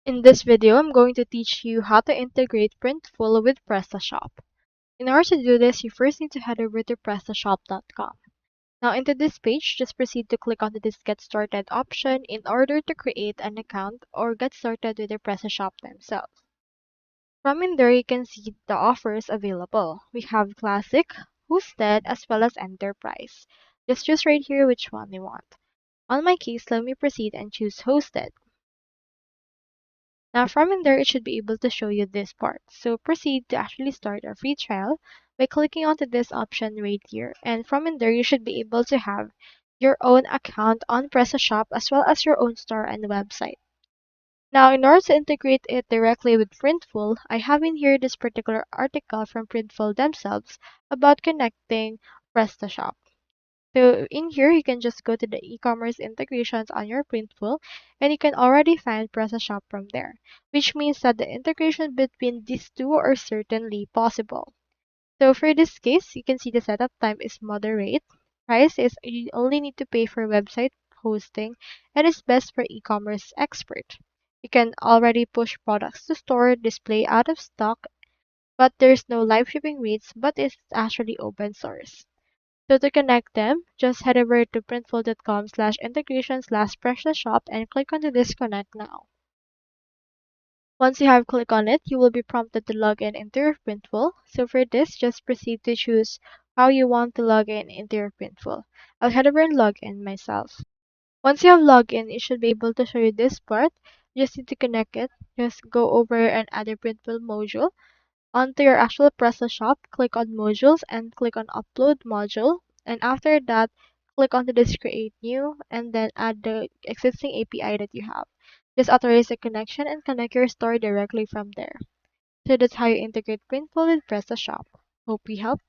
In this video, I'm going to teach you how to integrate Printful with Prestashop. In order to do this, you first need to head over to Prestashop.com. Now into this page, just proceed to click on this Get Started option in order to create an account or get started with the Prestashop themselves. From in there, you can see the offers available. We have Classic, Hosted, as well as Enterprise. Just choose right here which one you want. On my case, let me proceed and choose Hosted. Now from in there, it should be able to show you this part. So proceed to actually start a free trial by clicking onto this option right here. And from in there, you should be able to have your own account on Prestashop as well as your own store and website. Now, in order to integrate it directly with Printful, I have in here this particular article from Printful themselves about connecting Prestashop. So in here, you can just go to the e-commerce integrations on your Printful and you can already find Prestashop from there, which means that the integration between these two are certainly possible. So for this case, you can see the setup time is moderate. Price is you only need to pay for website hosting and is best for e-commerce expert. You can already push products to store, display out of stock, but there's no live shipping rates, but it's actually open source. So to connect them, just head over to printful.com/integration/PrestaShop and click on the disconnect now. Once you have clicked on it, you will be prompted to log in into your Printful. So for this, just proceed to choose how you want to log in into your Printful. I'll head over and log in myself. Once you have logged in, it should be able to show you this part. You just need to connect it. Just go over and add a Printful module. Onto your actual PrestaShop, click on modules and click on upload module. And after that, click on this create new and then add the existing API that you have. Just authorize the connection and connect your store directly from there. So that's how you integrate Printful with PrestaShop. Hope we helped.